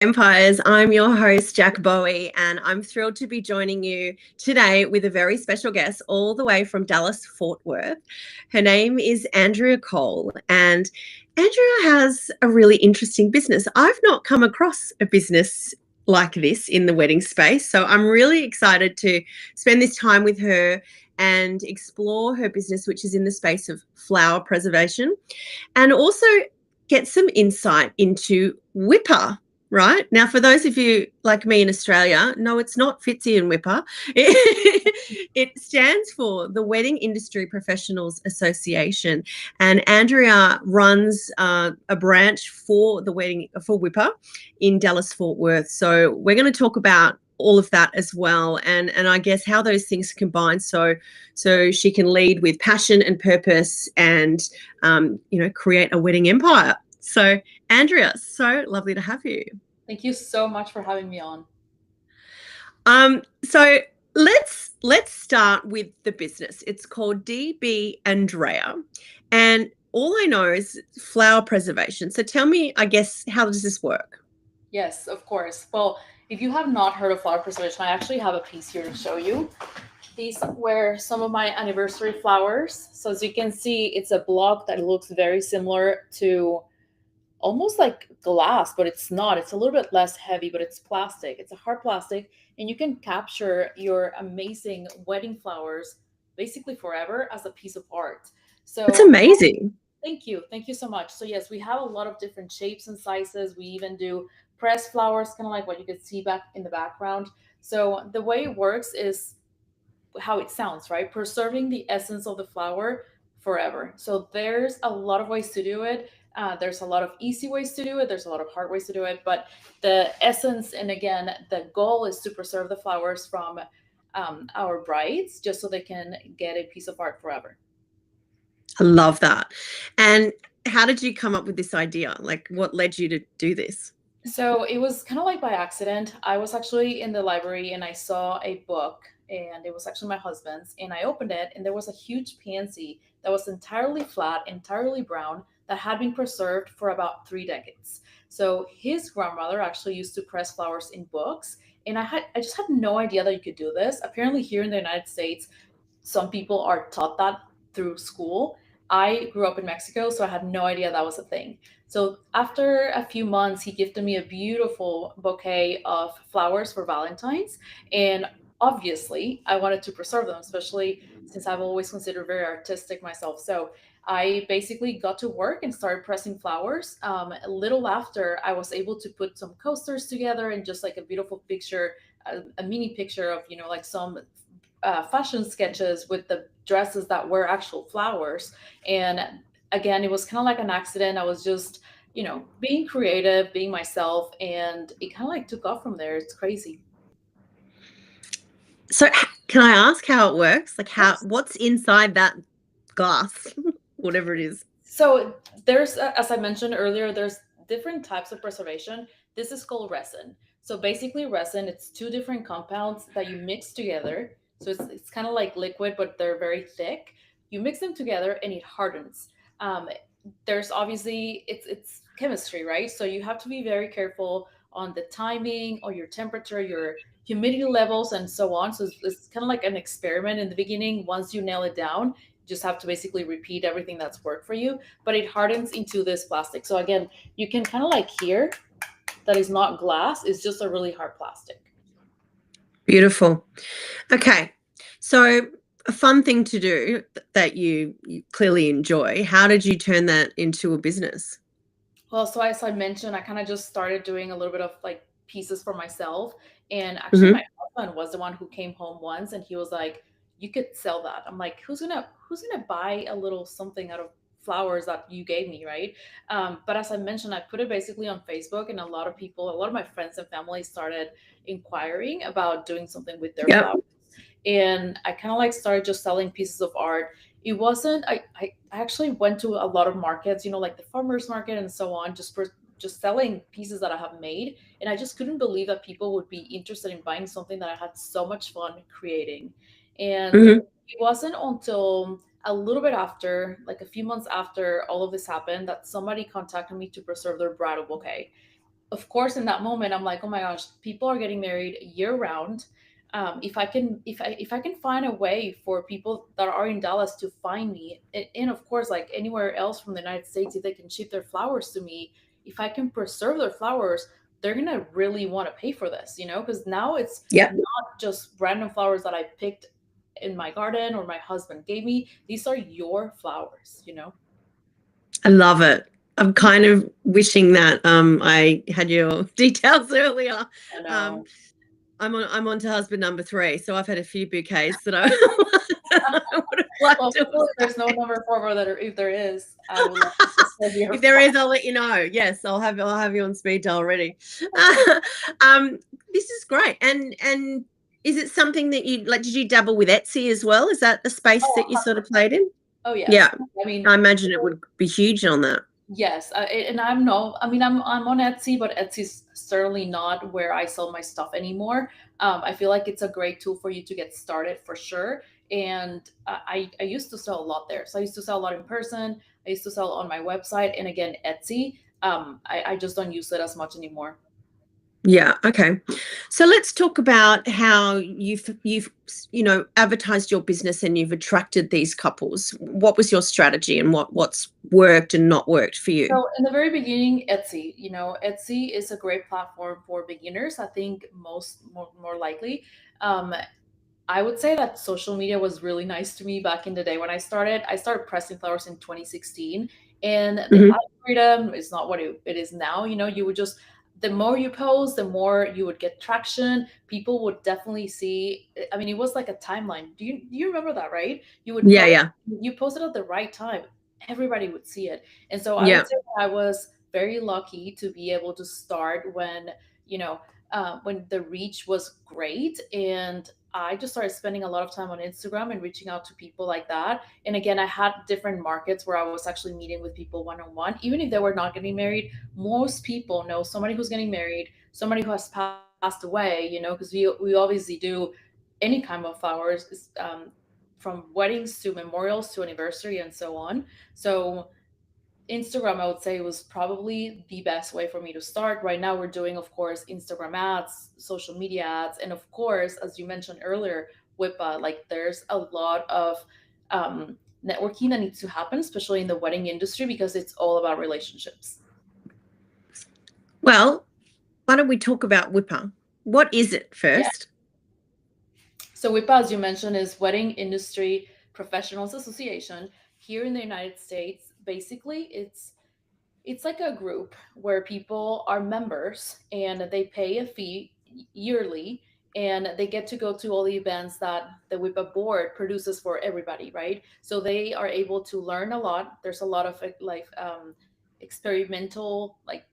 Empires. I'm your host, Jack Bowie, and I'm thrilled to be joining you today with a very special guest all the way from Dallas, Fort Worth. Her name is Andrea Cole, and Andrea has a really interesting business. I've not come across a business like this in the wedding space, so I'm really excited to spend this time with her and explore her business, which is in the space of flower preservation, and also get some insight into WIPA. Right now, for those of you like me in Australia, no, it's not Fitzy and WIPA. It stands for the Wedding Industry Professionals Association, and Andrea runs a branch for the for WIPA in Dallas Fort Worth. So we're going to talk about all of that as well, and I guess how those things combine, so she can lead with passion and purpose, and create a wedding empire. So Andrea, so lovely to have you. Thank you so much for having me on. So let's start with the business. It's called DB Andrea, and all I know is flower preservation. So tell me, I guess, how does this work? Yes, of course. Well, if you have not heard of flower preservation, I actually have a piece here to show you. These were some of my anniversary flowers. So as you can see, it's a block that looks very similar to almost like glass, but it's not. It's a little bit less heavy, but it's plastic. It's a hard plastic, and you can capture your amazing wedding flowers basically forever as a piece of art. So It's amazing. thank you. Thank you so much. So yes, we have a lot of different shapes and sizes. We even do pressed flowers, kind of like what you could see back in the background. So the way it works is how it sounds, right? Preserving the essence of the flower forever. So there's a lot of ways to do it. There's a lot of easy ways to do it. There's a lot of hard ways to do it. But the essence, and again, the goal is to preserve the flowers from our brides, just so they can get a piece of art forever. I love that. And how did you come up with this idea? Like, what led you to do this? So it was kind of like by accident. I was actually in the library and I saw a book, and it was actually my husband's. And I opened it, and there was a huge pansy that was entirely flat, entirely brown, that had been preserved for about 3 decades. So his grandmother actually used to press flowers in books. And I just had no idea that you could do this. Apparently, here in the United States, some people are taught that through school. I grew up in Mexico, so I had no idea that was a thing. So after a few months, he gifted me a beautiful bouquet of flowers for Valentine's. And obviously, I wanted to preserve them, especially since I've always considered very artistic myself. So I basically got to work and started pressing flowers. A little after, I was able to put some coasters together and just like a beautiful picture, a mini picture of, like some fashion sketches with the dresses that were actual flowers. And again, it was kind of like an accident. I was just, being creative, being myself, and it kind of like took off from there. It's crazy. So can I ask how it works? Like, Yes. what's inside that glass, whatever it is? So there's, as I mentioned earlier, there's different types of preservation. This is called resin. So basically, resin, it's two different compounds that you mix together. So it's kind of like liquid, but they're very thick. You mix them together and it hardens. Um, there's obviously it's chemistry, right? So you have to be very careful on the timing, or your temperature, your humidity levels, and so on. So it's kind of like an experiment in the beginning. Once you nail it down, you just have to basically repeat everything that's worked for you. But it hardens into this plastic. So again, you can kind of like hear that is not glass; it's just a really hard plastic. Beautiful. Okay. So a fun thing to do that you clearly enjoy. How did you turn that into a business? Well, so as I mentioned, I kind of just started doing a little bit of like pieces for myself. And actually, Mm-hmm. my husband was the one who came home once, and he was like, "You could sell that." I'm like, "Who's gonna buy a little something out of flowers that you gave me, right?" But as I mentioned, I put it basically on Facebook, and a lot of people, a lot of my friends and family started inquiring about doing something with their Yep. flowers. And I kind of like started just selling pieces of art. It wasn't, I actually went to a lot of markets, like the farmers market and so on, just selling pieces that I have made. And I just couldn't believe that people would be interested in buying something that I had so much fun creating. And Mm-hmm. it wasn't until a little bit after, like a few months after all of this happened, that somebody contacted me to preserve their bridal bouquet. of course, in that moment, I'm like, oh my gosh, people are getting married year round. If I can find a way for people that are in Dallas to find me, and of course, like anywhere else from the United States, if they can ship their flowers to me, if I can preserve their flowers, they're gonna really want to pay for this, because now it's Yeah, not just random flowers that I picked in my garden or my husband gave me. These are your flowers. I love it. I'm kind of wishing that I had your details earlier. I Um, know. I'm on to husband number 3, so I've had a few bouquets that I, I would have liked Well, to hopefully have. there's no number four, but that if there is, I would love to serve your If there flowers. is, I'll let you know. Yes, I'll have you on speed dial already. um, this is great. And is it something that you like? Did you dabble with Etsy as well? Is that the space Oh, that you sort of played in? oh yes. Yeah, I mean, I imagine it would be huge on that. yes, and I'm no, I mean, I'm on Etsy, but Etsy's certainly not where I sell my stuff anymore. I feel like it's a great tool for you to get started for sure. And I used to sell a lot there, so I used to sell a lot in person. I used to sell on my website, and again, Etsy. I just don't use it as much anymore. Yeah. Okay. So let's talk about how you've advertised your business and you've attracted these couples. What was your strategy and what's worked and not worked for you? So in the very beginning, Etsy, Etsy is a great platform for beginners. I think more likely. Um, I would say that social media was really nice to me back in the day when I started. I started pressing flowers in 2016, and the Hmm. algorithm is not what it is now. You would just, the more you post, the more you would get traction. People would definitely see. I mean, it was like a timeline. Do you remember that, right? You would Yeah. post, Yeah. you posted at the right time, everybody would see it. And so I Yeah. would say that I was very lucky to be able to start you know, when the reach was great. And I just started spending a lot of time on Instagram and reaching out to people like that. And again, I had different markets where I was actually meeting with people one on one, even if they were not getting married. Most people know somebody who's getting married, somebody who has passed away, because we obviously do any kind of flowers, from weddings to memorials to anniversary and so on. So Instagram, I would say, was probably the best way for me to start. Right now, we're doing, of course, Instagram ads, social media ads, and of course, as you mentioned earlier, WIPA. Like, there's a lot of networking that needs to happen, especially in the wedding industry, because it's all about relationships. Well, why don't we talk about WIPA? What is it Yeah. first? So WIPA, as you mentioned, is Wedding Industry Professionals Association here in the United States. Basically, it's like a group where people are members and they pay a fee yearly, and they get to go to all the events that the WIPA board produces for everybody, right? So they are able to learn a lot. There's a lot of like experimental like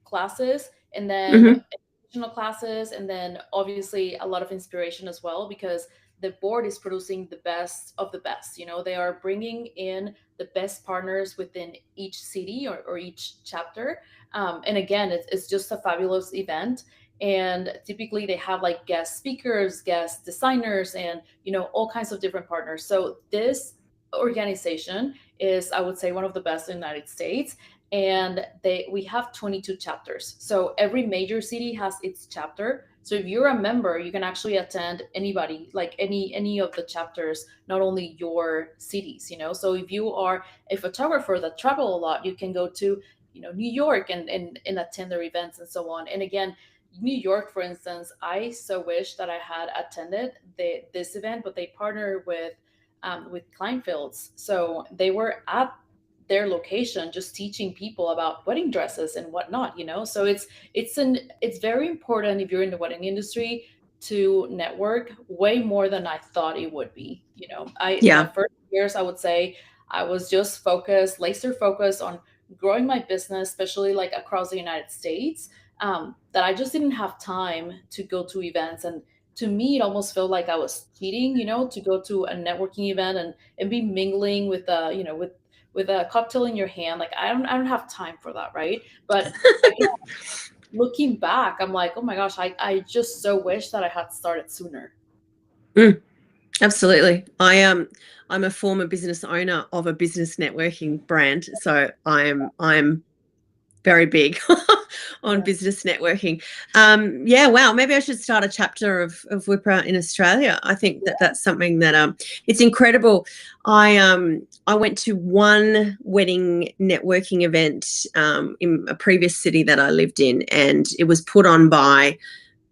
classes, and then Hmm. additional classes, and then obviously a lot of inspiration as well, because the board is producing the best of the best. They are bringing in the best partners within each city, or each chapter. And again, it's just a fabulous event. And typically they have like guest speakers, guest designers, and all kinds of different partners. So this organization is, I would say, one of the best in the United States. And we have 22 chapters, so every major city has its chapter. So if you're a member, you can actually attend anybody, like any of the chapters, not only your cities. So if you are a photographer that travel a lot, you can go to New York and attend their events and so on. And again, New York, for instance, I so wish that I had attended this event, but they partner with Kleinfelds, so they were at their location just teaching people about wedding dresses and whatnot. So it's very important, if you're in the wedding industry, to network way more than I thought it would be. I Yeah. the first years, I would say, I was just focused, laser focused on growing my business, especially like across the United States. That I just didn't have time to go to events. And to me, it almost felt like I was cheating, to go to a networking event and be mingling with with a cocktail in your hand. Like, I don't have time for that, right? But again, looking back, I'm like, oh my gosh, I just so wish that I had started sooner. Mm, absolutely. I'm a former business owner of a business networking brand, so I'm very big on Yeah. business networking. Yeah, wow. Maybe I should start a chapter of WIPA in Australia. I think that that's something that it's incredible. I went to one wedding networking event in a previous city that I lived in, and it was put on by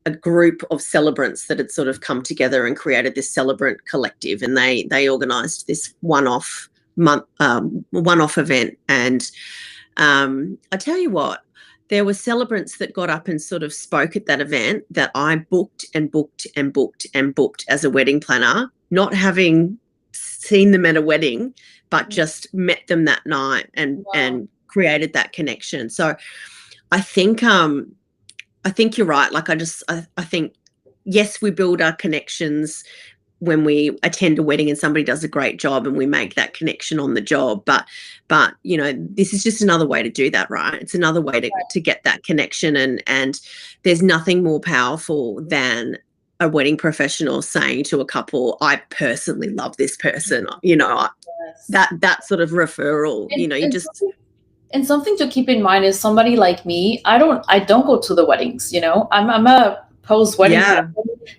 a group of celebrants that had sort of come together and created this celebrant collective, and they organised this one-off event. And I tell you what, there were celebrants that got up and sort of spoke at that event that I booked and booked and booked and booked as a wedding planner, not having seen them at a wedding, but just met them that night and created that connection. So I think you're right. Like I think, yes, we build our connections when we attend a wedding and somebody does a great job and we make that connection on the job. But this is just another way to do that, right? It's another way to get that connection. And there's nothing more powerful than a wedding professional saying to a couple, I personally love this person, that sort of referral, And something to keep in mind is somebody like me, I don't go to the weddings, I'm a post wedding. Yeah.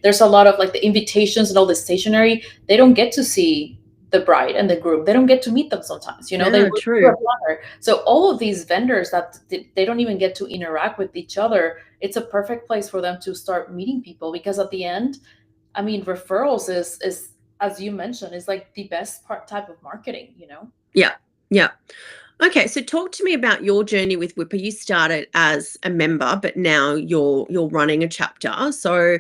There's a lot of like the invitations and all the stationery. They don't get to see the bride and the groom. They don't get to meet them sometimes, they work true. So all of these vendors that they don't even get to interact with each other, it's a perfect place for them to start meeting people, because at the end, I mean, referrals is as you mentioned, is like the best type of marketing, Yeah. Okay, so talk to me about your journey with WIPA. You started as a member, but now you're running a chapter. So,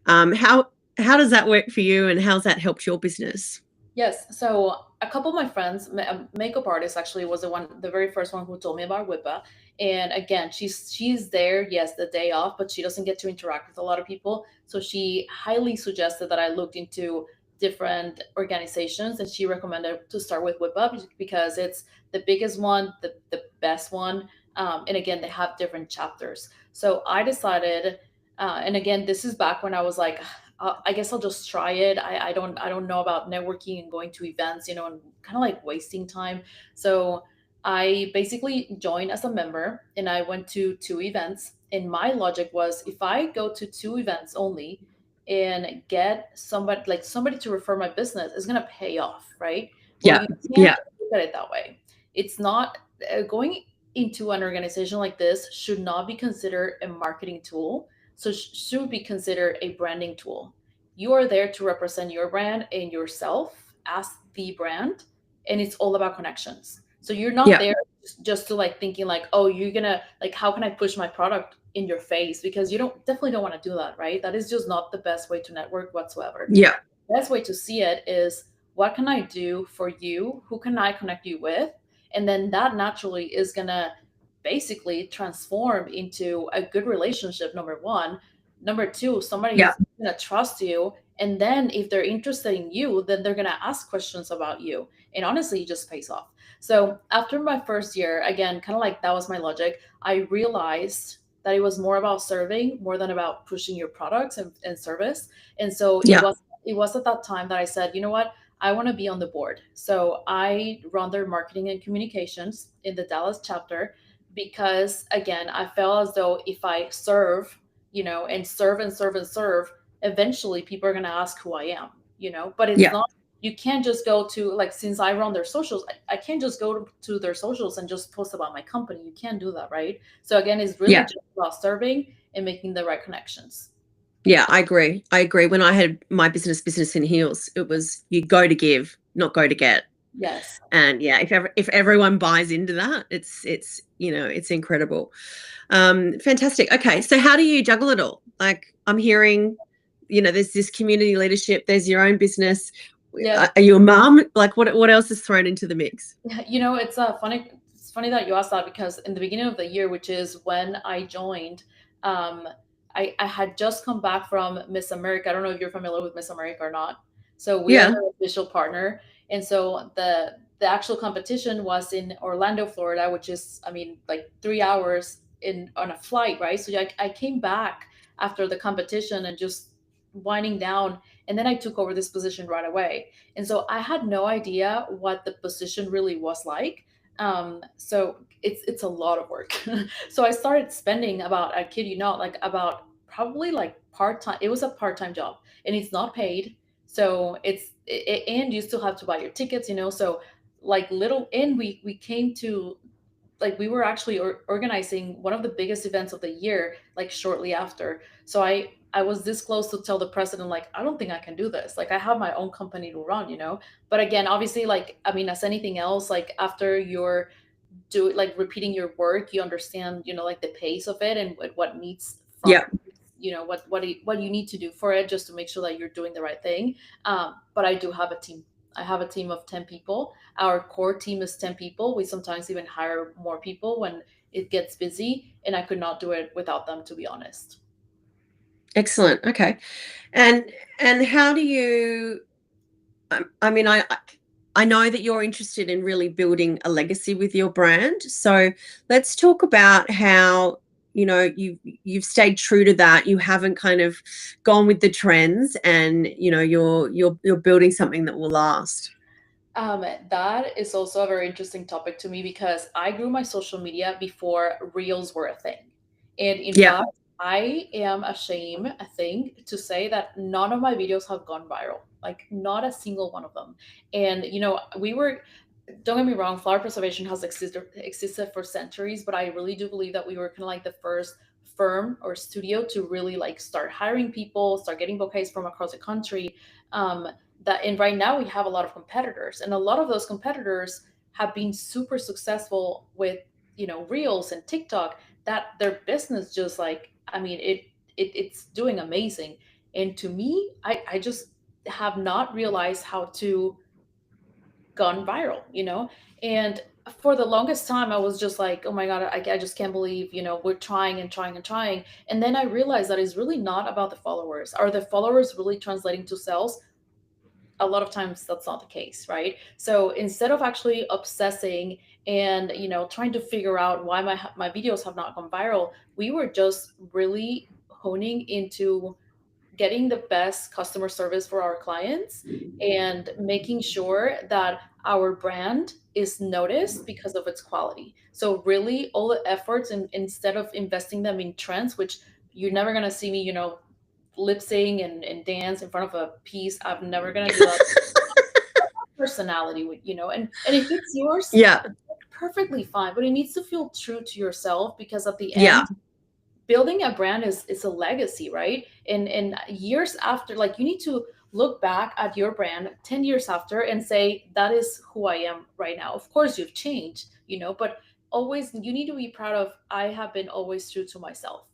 how does that work for you, and how's that helped your business? Yes. So a couple of my friends, a makeup artist actually was the very first one who told me about WIPA. And again, she's there, yes, the day off, but she doesn't get to interact with a lot of people. So she highly suggested that I looked into different organizations, and she recommended to start with WIPA because it's the biggest one, the best one. And again, they have different chapters. So I decided, and again, this is back when I was like, I guess I'll just try it. I don't know about networking and going to events, and kind of like wasting time. So I basically joined as a member, and I went to 2 events. And my logic was, if I go to 2 events only and get somebody to refer my business, is going to pay off, right? Well, you can't look at it that way. It's not going into an organization like this should not be considered a marketing tool. So should be considered a branding tool. You are there to represent your brand and yourself as the brand, and it's all about connections. So you're not there just to like thinking like, oh, you're gonna like, how can I push my product in your face? Because you definitely don't want to do that, right? That is just not the best way to network whatsoever. Yeah. The best way to see it is, what can I do for you? Who can I connect you with? And then that naturally is gonna basically transform into a good relationship, number one. Number two, somebody is going to trust you. And then if they're interested in you, then they're going to ask questions about you. And honestly, it just pays off. So after my first year, again, kind of like that was my logic, I realized that it was more about serving more than about pushing your products and service. And so it was at that time that I said, you know what? I want to be on the board. So I run their marketing and communications in the Dallas chapter, because again, I felt as though if I serve, and serve and serve and serve, eventually people are going to ask who I am, but it's not, you can't just go to, like, since I run their socials, I can't just go to their socials and just post about my company. You can't do that, right? So again, it's really just about serving and making the right connections. Yeah, I agree. When I had my business in heels, it was, you go to give, not go to get. Yes. And yeah, if everyone buys into that, it's it's incredible. Fantastic. Okay, so how do you juggle it all? Like, I'm hearing, there's this community leadership, there's your own business. Yeah. Are you a mom? Like, what else is thrown into the mix? It's funny. It's funny that you asked that, because in the beginning of the year, which is when I joined, I had just come back from Miss America. I don't know if you're familiar with Miss America or not. So we are the official partner. And so the actual competition was in Orlando, Florida, which is, I mean, like 3 hours on a flight, right? So I came back after the competition and just winding down, and then I took over this position right away. And so I had no idea what the position really was like. So it's a lot of work. So I started spending about, I kid you not, like about probably like part-time. It was a part-time job and it's not paid. So and you still have to buy your tickets, so like little, and we came to, like, we were actually organizing one of the biggest events of the year like shortly after. So I was this close to tell the president, like, I don't think I can do this, like I have my own company to run. But again, obviously, like, I mean, as anything else, like after you're like repeating your work, you understand, like the pace of it and what needs from, Yeah. what you need to do for it, just to make sure that you're doing the right thing. But I do have a team. I have a team of 10 people. Our core team is 10 people. We sometimes even hire more people when it gets busy, and I could not do it without them, to be honest. Excellent. Okay. And how do you, I mean, I know that you're interested in really building a legacy with your brand. So let's talk about how, you've stayed true to that. You haven't kind of gone with the trends, and you're building something that will last. That is also a very interesting topic to me because I grew my social media before reels were a thing. And in Yeah. fact, I am ashamed, I think, to say that none of my videos have gone viral. Like, not a single one of them. And, we were, don't get me wrong, flower preservation has existed for centuries, but I really do believe that we were kind of like the first firm or studio to really like start hiring people, start getting bouquets from across the country. And right now we have a lot of competitors, and a lot of those competitors have been super successful with, reels and TikTok, that their business just like, I mean, it's doing amazing. And to me, I just have not realized how to gone viral. And for the longest time, I was just like, oh my God, I just can't believe, we're trying and trying and trying. And then I realized that it's really not about the followers. Are the followers really translating to sales? A lot of times that's not the case, right? So instead of actually obsessing and, trying to figure out why my videos have not gone viral, we were just really honing into getting the best customer service for our clients and making sure that our brand is noticed because of its quality. So really all the efforts, and instead of investing them in trends, which you're never going to see me, lip sync and dance in front of a piece. I'm never going to do that. Personality would, and if it's yours, Yeah. perfectly fine, but it needs to feel true to yourself, because at the Yeah. end, building a brand is a legacy, right? And years after, like, you need to look back at your brand 10 years after and say, that is who I am right now. Of course you've changed, but always you need to be proud of, I have been always true to myself.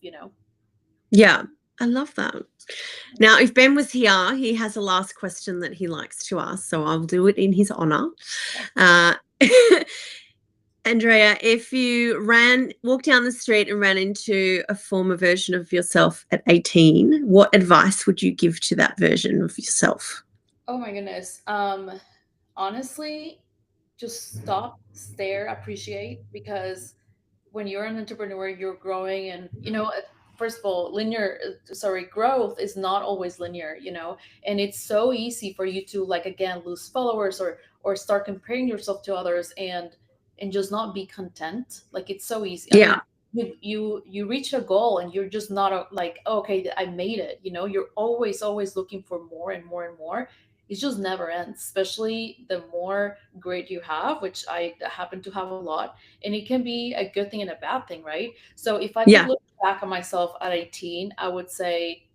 Yeah. I love that. Now, if Ben was here, he has a last question that he likes to ask, so I'll do it in his honor. Uh, Andrea, if you walked down the street and ran into a former version of yourself at 18, what advice would you give to that version of yourself? Oh my goodness. Honestly, just stop, stare, appreciate, because when you're an entrepreneur, you're growing, and first of all, growth is not always linear. And it's so easy for you to, like, again, lose followers, or start comparing yourself to others, and just not be content. Like, it's so easy. I Yeah. mean, you reach a goal and you're just not like, oh, okay, I made it. You're always looking for more and more and more. It just never ends, especially the more grade you have, which I happen to have a lot. And it can be a good thing and a bad thing, right? So if I could Yeah. look back at myself at 18, I would say,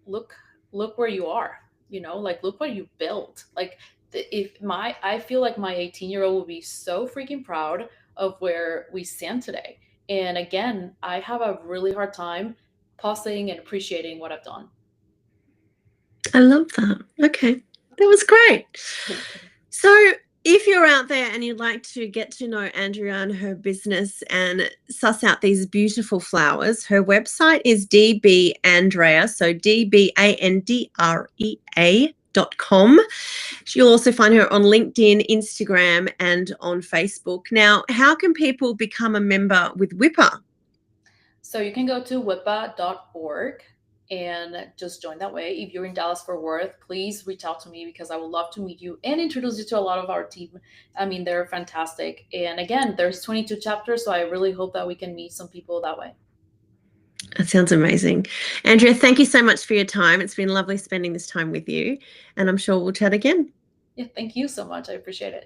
look look where you are. Like, look what you built. Like, if my I feel like my 18-year-old will be so freaking proud of where we stand today. And again, I have a really hard time pausing and appreciating what I've done. I love that. Okay. That was great. So, if you're out there and you'd like to get to know Andrea and her business and suss out these beautiful flowers, her website is DB Andrea, so DBANDREA.com. You'll also find her on LinkedIn, Instagram, and on Facebook. Now, how can people become a member with WIPA? So you can go to WIPA.org, and just join that way. If you're in Dallas Fort Worth, please reach out to me because I would love to meet you and introduce you to a lot of our team. I mean, they're fantastic. And again, there's 22 chapters, so I really hope that we can meet some people that way. That sounds amazing. Andrea, thank you so much for your time. It's been lovely spending this time with you, and I'm sure we'll chat again. Yeah, thank you so much. I appreciate it.